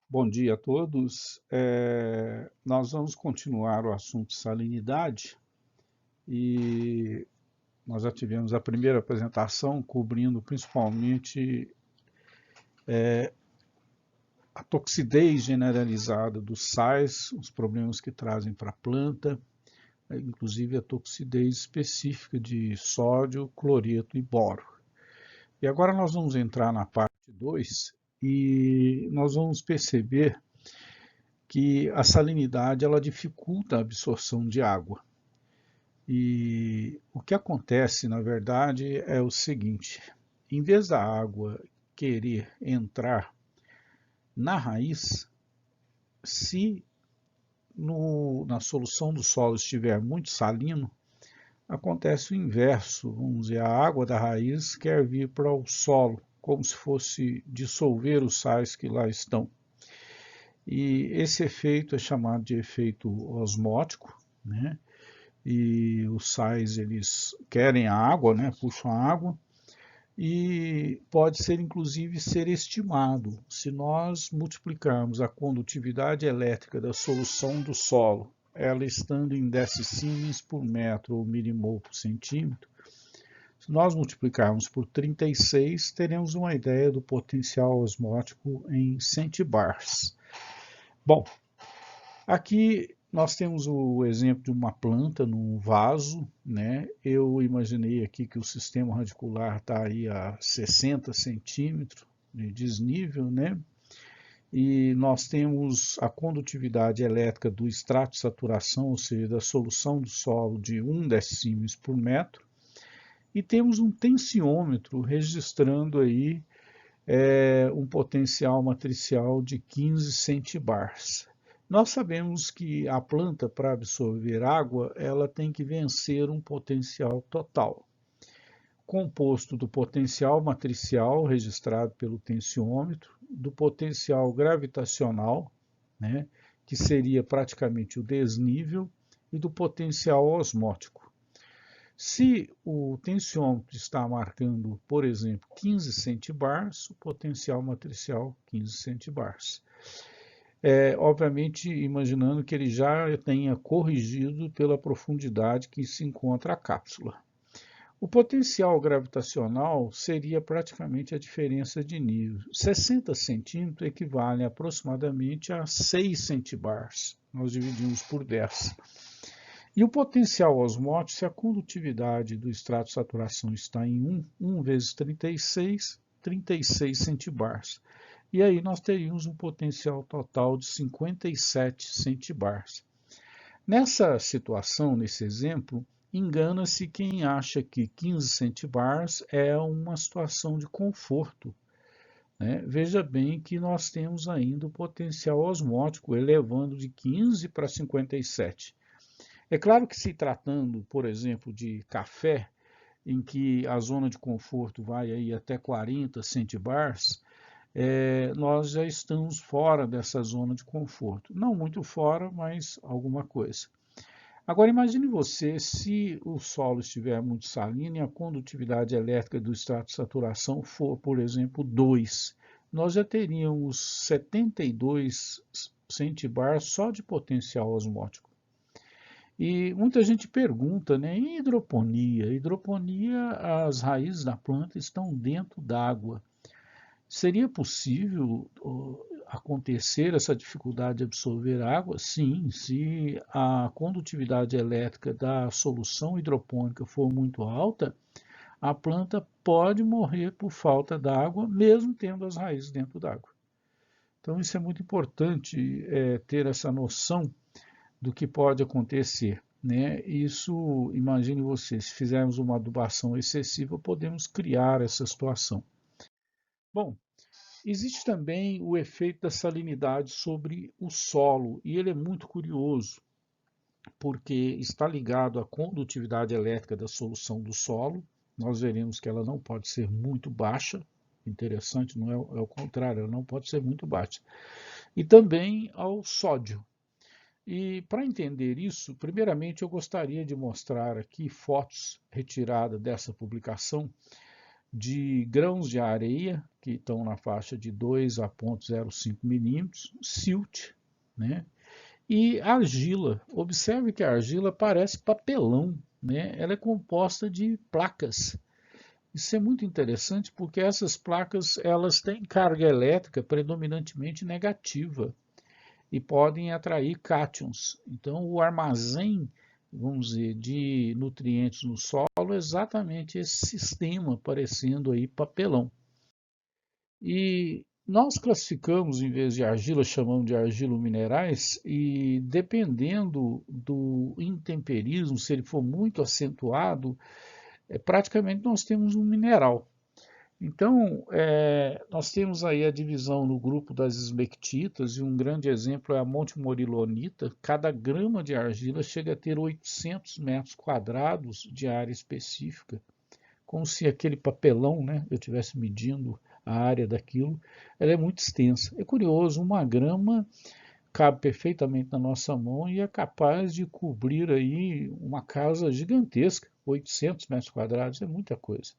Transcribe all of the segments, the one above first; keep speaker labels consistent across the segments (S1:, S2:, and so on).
S1: Bom dia a todos. Nós vamos continuar o assunto salinidade e nós já tivemos a primeira apresentação cobrindo principalmente a toxidez generalizada dos sais, os problemas que trazem para a planta, inclusive a toxidez específica de sódio, cloreto e boro. E agora nós vamos entrar na parte 2 e nós vamos perceber que a salinidade ela dificulta a absorção de água. E o que acontece, na verdade, é o seguinte: em vez da água querer entrar na raiz, se na solução do solo estiver muito salino, acontece o inverso. Vamos dizer, a água da raiz quer vir para o solo, como se fosse dissolver os sais que lá estão. E esse efeito é chamado de efeito osmótico, né? E os sais eles querem a água, né? Puxam a água e pode ser inclusive ser estimado. Se nós multiplicarmos a condutividade elétrica da solução do solo, ela estando em decisiemens por metro ou milimol por centímetro, se nós multiplicarmos por 36, teremos uma ideia do potencial osmótico em centibars. Bom, aqui nós temos o exemplo de uma planta num vaso, né? Eu imaginei aqui que o sistema radicular está aí a 60 centímetros de desnível, né? E nós temos a condutividade elétrica do extrato de saturação, ou seja, da solução do solo de 1 decímetro por metro, e temos um tensiômetro registrando aí um potencial matricial de 15 centibars. Nós sabemos que a planta, para absorver água, ela tem que vencer um potencial total, composto do potencial matricial, registrado pelo tensiômetro, do potencial gravitacional, né, que seria praticamente o desnível, e do potencial osmótico. Se o tensiômetro está marcando, por exemplo, 15 centibars, o potencial matricial 15 centibars. Obviamente, imaginando que ele já tenha corrigido pela profundidade que se encontra a cápsula. O potencial gravitacional seria praticamente a diferença de nível. 60 centímetros equivale aproximadamente a 6 centibars. Nós dividimos por 10. E o potencial osmótico, se a condutividade do extrato de saturação está em 1 vezes 36, 36 centibars. E aí nós teríamos um potencial total de 57 centibars. Nessa situação, nesse exemplo, engana-se quem acha que 15 centibars é uma situação de conforto, né? Veja bem que nós temos ainda o potencial osmótico elevando de 15 para 57. É claro que se tratando, por exemplo, de café, em que a zona de conforto vai aí até 40 centibars, nós já estamos fora dessa zona de conforto. Não muito fora, mas alguma coisa. Agora imagine você se o solo estiver muito salino e a condutividade elétrica do extrato de saturação for, por exemplo, 2. Nós já teríamos 72 centibars só de potencial osmótico. E muita gente pergunta, né, em hidroponia? Hidroponia, as raízes da planta estão dentro d'água. Seria possível acontecer essa dificuldade de absorver água? Sim, se a condutividade elétrica da solução hidropônica for muito alta, a planta pode morrer por falta d'água, mesmo tendo as raízes dentro d'água. Então, isso é muito importante ter essa noção do que pode acontecer, né? Isso, imagine você, se fizermos uma adubação excessiva, podemos criar essa situação. Bom, existe também o efeito da salinidade sobre o solo, e ele é muito curioso, porque está ligado à condutividade elétrica da solução do solo. Nós veremos que ela não pode ser muito baixa, interessante, não é o contrário, ela não pode ser muito baixa. E também ao sódio. E para entender isso, primeiramente eu gostaria de mostrar aqui fotos retiradas dessa publicação de grãos de areia, que estão na faixa de 2 a 0,05 milímetros, silt, né? E argila. Observe que a argila parece papelão, né? Ela é composta de placas. Isso é muito interessante porque essas placas elas têm carga elétrica predominantemente negativa e podem atrair cátions. Então, o armazém, vamos dizer, de nutrientes no solo é exatamente esse sistema parecendo aí papelão. E nós classificamos, em vez de argila, chamamos de argilo-minerais, e dependendo do intemperismo, se ele for muito acentuado, praticamente nós temos um mineral. Então, nós temos aí a divisão no grupo das esmectitas, e um grande exemplo é a montemorilonita. Cada grama de argila chega a ter 800 metros quadrados de área específica, como se aquele papelão, né, eu estivesse medindo a área daquilo. Ela é muito extensa. É curioso, uma grama cabe perfeitamente na nossa mão e é capaz de cobrir aí uma casa gigantesca. 800 metros quadrados é muita coisa.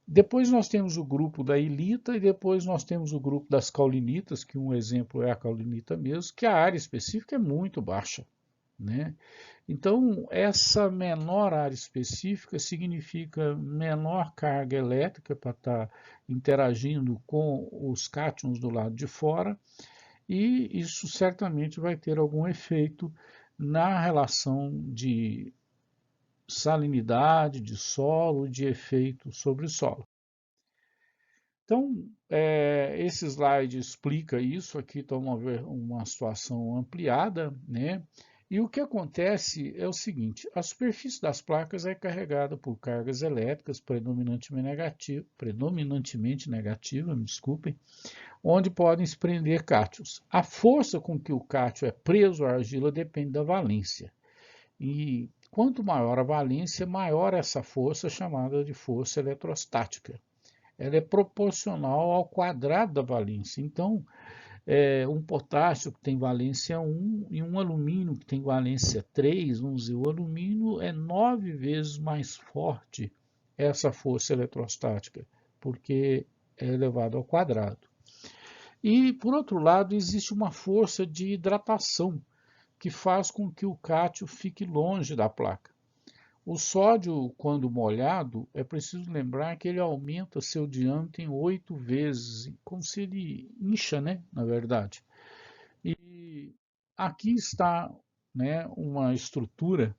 S1: Depois nós temos o grupo da ilita e depois nós temos o grupo das caulinitas, que um exemplo é a caulinita mesmo, que a área específica é muito baixa, né? Então, essa menor área específica significa menor carga elétrica para estar interagindo com os cátions do lado de fora, e isso certamente vai ter algum efeito na relação de salinidade, de solo, de efeito sobre o solo. Então, esse slide explica isso, aqui está uma situação ampliada, né? E o que acontece é o seguinte, a superfície das placas é carregada por cargas elétricas predominantemente negativa, me desculpem, onde podem se prender cátions. A força com que o cátion é preso à argila depende da valência. E quanto maior a valência, maior essa força, chamada de força eletrostática. Ela é proporcional ao quadrado da valência. Então, um potássio que tem valência 1 e um alumínio que tem valência 3, vamos dizer, o alumínio é 9 vezes mais forte essa força eletrostática, porque é elevado ao quadrado. E, por outro lado, existe uma força de hidratação que faz com que o cátion fique longe da placa. O sódio, quando molhado, é preciso lembrar que ele aumenta seu diâmetro em 8 vezes, como se ele incha, né, na verdade. E aqui está, né, uma estrutura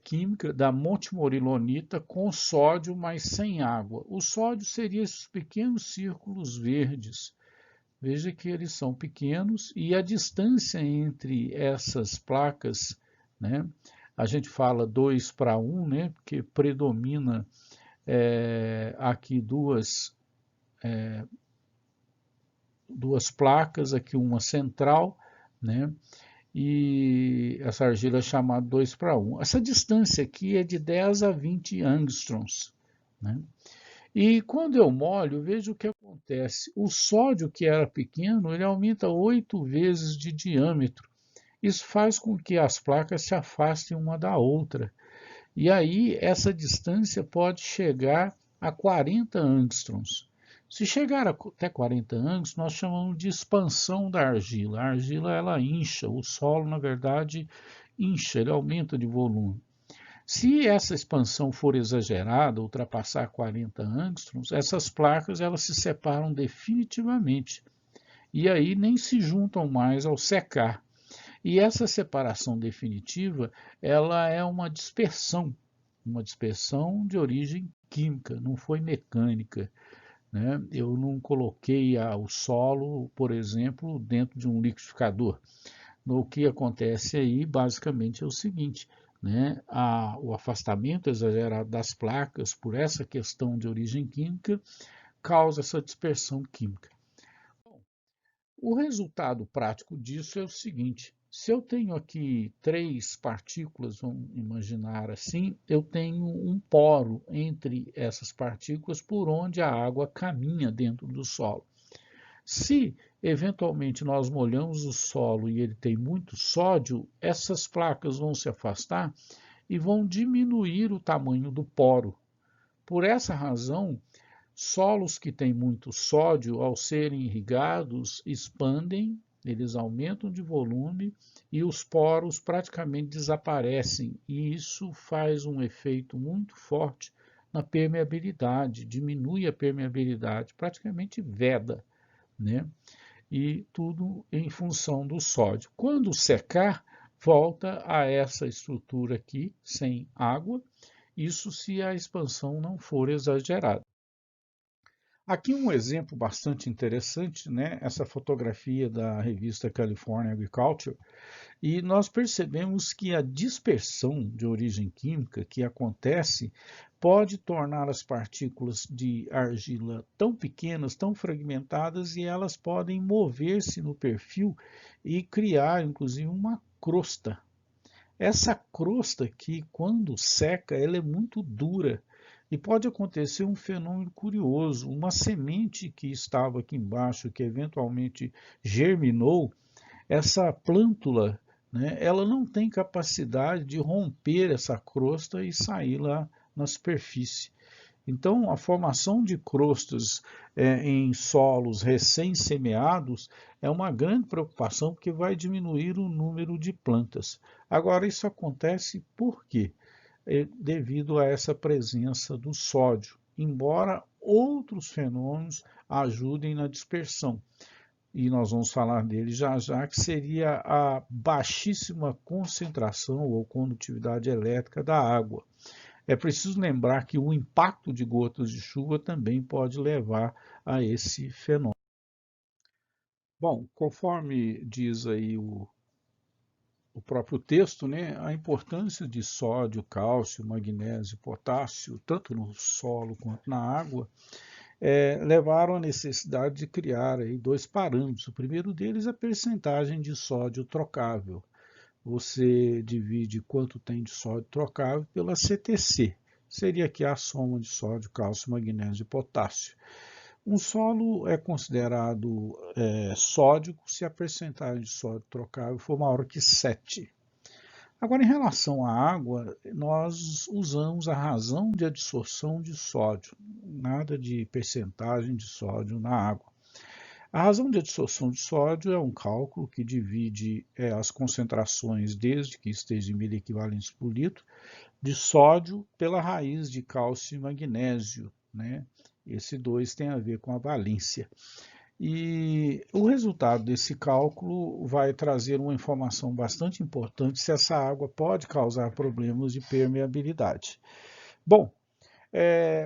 S1: química da montemorilonita com sódio, mas sem água. O sódio seria esses pequenos círculos verdes. Veja que eles são pequenos e a distância entre essas placas, né, a gente fala 2 para 1, né, porque predomina aqui duas placas, aqui uma central, né, e essa argila é chamada 2 para 1. Essa distância aqui é de 10 a 20 angstroms, né? E quando eu molho, veja o que acontece. O sódio, que era pequeno, ele aumenta 8 vezes de diâmetro. Isso faz com que as placas se afastem uma da outra. E aí, essa distância pode chegar a 40 angstroms. Se chegar até 40 angstroms, nós chamamos de expansão da argila. A argila, ela incha, o solo, na verdade, incha, ele aumenta de volume. Se essa expansão for exagerada, ultrapassar 40 angstroms, essas placas elas se separam definitivamente e aí nem se juntam mais ao secar. E essa separação definitiva, ela é uma dispersão de origem química, não foi mecânica, né? Eu não coloquei o solo, por exemplo, dentro de um liquidificador. O que acontece aí, basicamente, é o seguinte, né? O afastamento exagerado das placas por essa questão de origem química causa essa dispersão química. Bom, o resultado prático disso é o seguinte, se eu tenho aqui 3 partículas, vamos imaginar assim, eu tenho um poro entre essas partículas por onde a água caminha dentro do solo. Se eventualmente nós molhamos o solo e ele tem muito sódio, essas placas vão se afastar e vão diminuir o tamanho do poro. Por essa razão, solos que têm muito sódio, ao serem irrigados, expandem, eles aumentam de volume e os poros praticamente desaparecem. E isso faz um efeito muito forte na permeabilidade, diminui a permeabilidade, praticamente veda, né? E tudo em função do sódio. Quando secar, volta a essa estrutura aqui, sem água, isso se a expansão não for exagerada. Aqui um exemplo bastante interessante, né? Essa fotografia da revista California Agriculture, e nós percebemos que a dispersão de origem química que acontece pode tornar as partículas de argila tão pequenas, tão fragmentadas, e elas podem mover-se no perfil e criar, inclusive, uma crosta. Essa crosta aqui, quando seca, ela é muito dura. E pode acontecer um fenômeno curioso, uma semente que estava aqui embaixo, que eventualmente germinou, essa plântula, né, ela não tem capacidade de romper essa crosta e sair lá na superfície. Então, a formação de crostas em solos recém-semeados é uma grande preocupação, porque vai diminuir o número de plantas. Agora, isso acontece por quê? Devido a essa presença do sódio, embora outros fenômenos ajudem na dispersão. E nós vamos falar dele já já, que seria a baixíssima concentração ou condutividade elétrica da água. É preciso lembrar que o impacto de gotas de chuva também pode levar a esse fenômeno. Bom, conforme diz aí o próprio texto, né, a importância de sódio, cálcio, magnésio, potássio, tanto no solo quanto na água, levaram à necessidade de criar aí dois parâmetros. O primeiro deles é a percentagem de sódio trocável. Você divide quanto tem de sódio trocável pela CTC. Seria aqui a soma de sódio, cálcio, magnésio e potássio. Um solo é considerado sódico se a percentagem de sódio trocável for maior que 7. Agora, em relação à água, nós usamos a razão de adsorção de sódio, nada de percentagem de sódio na água. A razão de adsorção de sódio é um cálculo que divide as concentrações, desde que esteja em miliequivalentes por litro, de sódio pela raiz de cálcio e magnésio, né? Esse 2 tem a ver com a valência. E o resultado desse cálculo vai trazer uma informação bastante importante se essa água pode causar problemas de permeabilidade. Bom,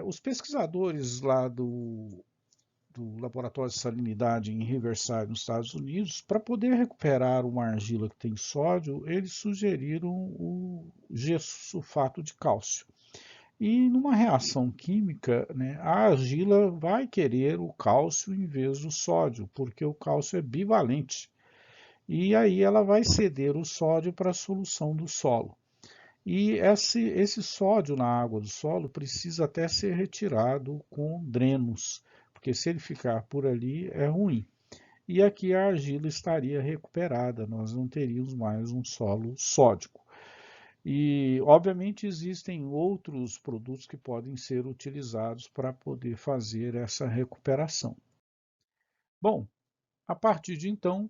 S1: os pesquisadores lá do Laboratório de Salinidade em Riverside, nos Estados Unidos, para poder recuperar uma argila que tem sódio, eles sugeriram o G-sulfato de cálcio. E numa reação química, né, a argila vai querer o cálcio em vez do sódio, porque o cálcio é bivalente. E aí ela vai ceder o sódio para a solução do solo. E esse sódio na água do solo precisa até ser retirado com drenos, porque se ele ficar por ali é ruim. E aqui a argila estaria recuperada, nós não teríamos mais um solo sódico. E, obviamente, existem outros produtos que podem ser utilizados para poder fazer essa recuperação. Bom, a partir de então,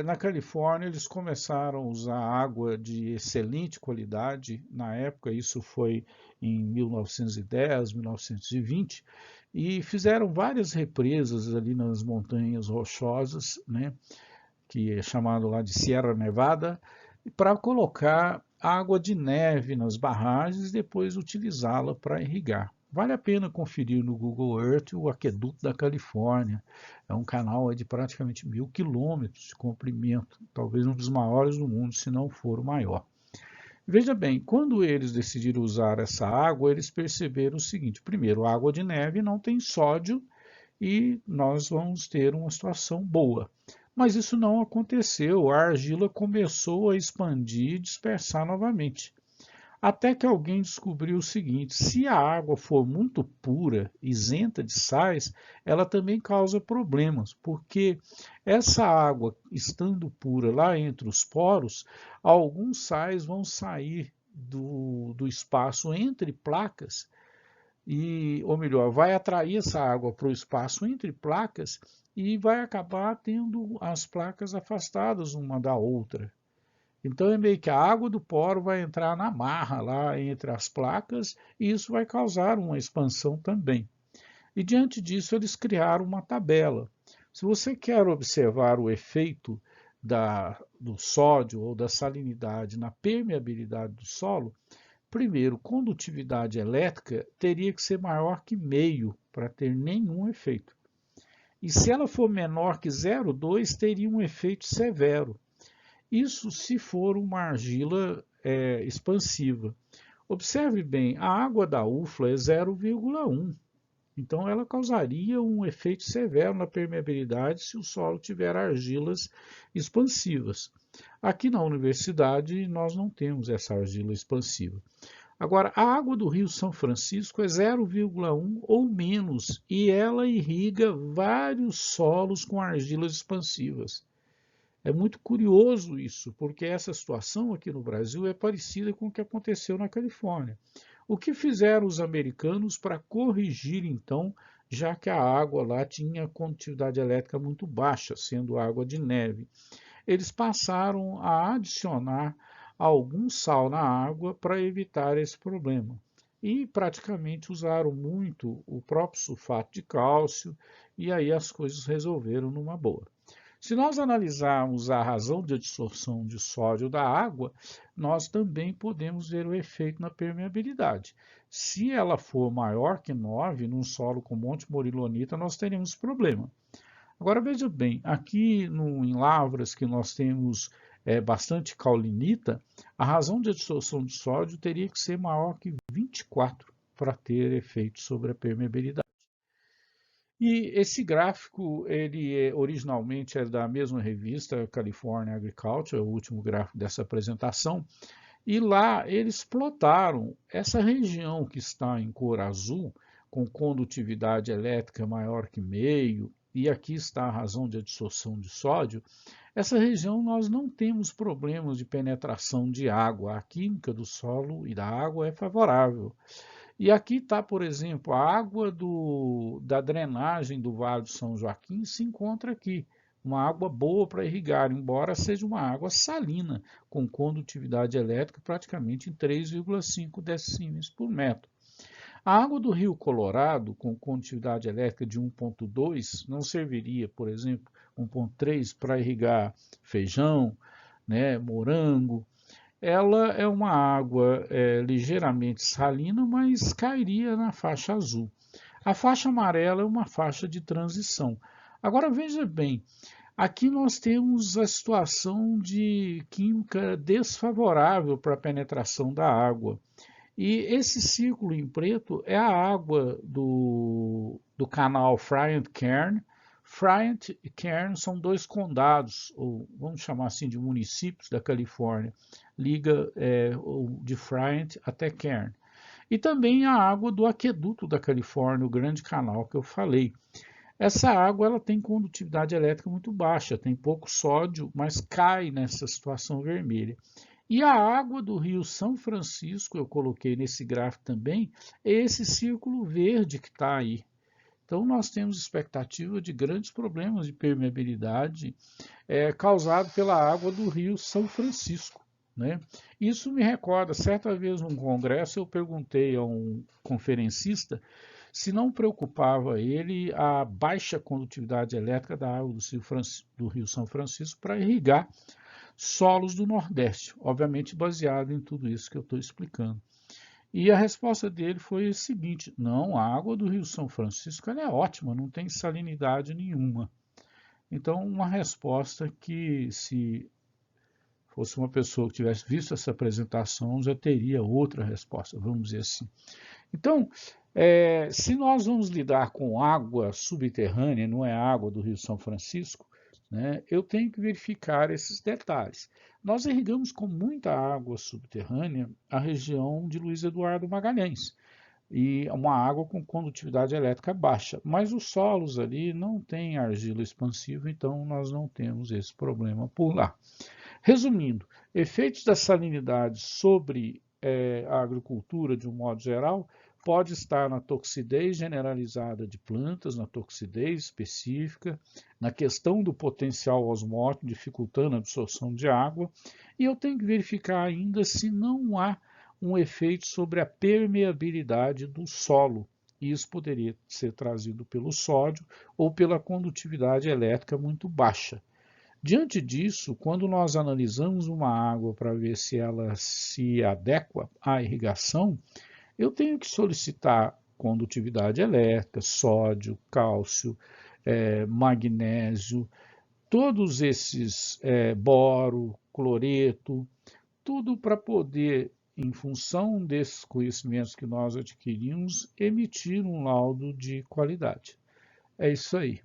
S1: na Califórnia, eles começaram a usar água de excelente qualidade. Na época, isso foi em 1910, 1920, e fizeram várias represas ali nas montanhas rochosas, né, que é chamado lá de Sierra Nevada, para colocar água de neve nas barragens e depois utilizá-la para irrigar. Vale a pena conferir no Google Earth o Aqueduto da Califórnia. É um canal de praticamente 1000 quilômetros de comprimento, talvez um dos maiores do mundo, se não for o maior. Veja bem, quando eles decidiram usar essa água, eles perceberam o seguinte: primeiro, a água de neve não tem sódio e nós vamos ter uma situação boa. Mas isso não aconteceu, a argila começou a expandir e dispersar novamente. Até que alguém descobriu o seguinte: se a água for muito pura, isenta de sais, ela também causa problemas, porque essa água, estando pura lá entre os poros, alguns sais vão sair do espaço entre placas ou melhor, vai atrair essa água para o espaço entre placas e vai acabar tendo as placas afastadas uma da outra. Então é meio que a água do poro vai entrar na marra lá entre as placas e isso vai causar uma expansão também. E diante disso eles criaram uma tabela. Se você quer observar o efeito do sódio ou da salinidade na permeabilidade do solo, primeiro, condutividade elétrica teria que ser maior que meio para ter nenhum efeito. E se ela for menor que 0,2, teria um efeito severo. Isso se for uma argila expansiva. Observe bem, a água da UFLA é 0,1. Então, ela causaria um efeito severo na permeabilidade se o solo tiver argilas expansivas. Aqui na universidade, nós não temos essa argila expansiva. Agora, a água do Rio São Francisco é 0,1 ou menos e ela irriga vários solos com argilas expansivas. É muito curioso isso, porque essa situação aqui no Brasil é parecida com o que aconteceu na Califórnia. O que fizeram os americanos para corrigir, então, já que a água lá tinha condutividade elétrica muito baixa, sendo água de neve? Eles passaram a adicionar algum sal na água para evitar esse problema. E praticamente usaram muito o próprio sulfato de cálcio, e aí as coisas resolveram numa boa. Se nós analisarmos a razão de absorção de sódio da água, nós também podemos ver o efeito na permeabilidade. Se ela for maior que 9, num solo com monte morilonita, nós teremos problema. Agora veja bem, aqui em lavras que nós temos bastante caulinita, a razão de absorção de sódio teria que ser maior que 24 para ter efeito sobre a permeabilidade. E esse gráfico, originalmente é da mesma revista, California Agriculture, é o último gráfico dessa apresentação, e lá eles plotaram essa região que está em cor azul, com condutividade elétrica maior que meio, e aqui está a razão de absorção de sódio. Essa região nós não temos problemas de penetração de água, a química do solo e da água é favorável. E aqui está, por exemplo, a água da drenagem do Vale do São Joaquim se encontra aqui. Uma água boa para irrigar, embora seja uma água salina, com condutividade elétrica praticamente em 3,5 decímetros por metro. A água do Rio Colorado, com condutividade elétrica de 1,2, não serviria, por exemplo, 1,3 para irrigar feijão, né, morango. Ela é uma água ligeiramente salina, mas cairia na faixa azul. A faixa amarela é uma faixa de transição. Agora veja bem, aqui nós temos a situação de química desfavorável para a penetração da água. E esse círculo em preto é a água do canal Friant-Kern. Friant e Kern são dois condados, ou vamos chamar assim de municípios da Califórnia, liga de Friant até Kern. E também a água do aqueduto da Califórnia, o grande canal que eu falei. Essa água ela tem condutividade elétrica muito baixa, tem pouco sódio, mas cai nessa situação vermelha. E a água do Rio São Francisco, eu coloquei nesse gráfico também, é esse círculo verde que está aí. Então, nós temos expectativa de grandes problemas de permeabilidade causado pela água do Rio São Francisco. Né? Isso me recorda, certa vez num congresso, eu perguntei a um conferencista se não preocupava ele a baixa condutividade elétrica da água do Rio São Francisco para irrigar solos do Nordeste, obviamente baseado em tudo isso que eu estou explicando. E a resposta dele foi o seguinte: não, a água do Rio São Francisco ela é ótima, não tem salinidade nenhuma. Então, uma resposta que, se fosse uma pessoa que tivesse visto essa apresentação, já teria outra resposta, vamos dizer assim. Então, se nós vamos lidar com água subterrânea, não é água do Rio São Francisco, né, eu tenho que verificar esses detalhes. Nós irrigamos com muita água subterrânea a região de Luiz Eduardo Magalhães, e uma água com condutividade elétrica baixa, mas os solos ali não têm argila expansiva, então nós não temos esse problema por lá. Resumindo, efeitos da salinidade sobre a agricultura de um modo geral pode estar na toxidez generalizada de plantas, na toxidez específica, na questão do potencial osmótico, dificultando a absorção de água, e eu tenho que verificar ainda se não há um efeito sobre a permeabilidade do solo. Isso poderia ser trazido pelo sódio ou pela condutividade elétrica muito baixa. Diante disso, quando nós analisamos uma água para ver se ela se adequa à irrigação, eu tenho que solicitar condutividade elétrica, sódio, cálcio, magnésio, todos esses, boro, cloreto, tudo para poder, em função desses conhecimentos que nós adquirimos, emitir um laudo de qualidade. É isso aí.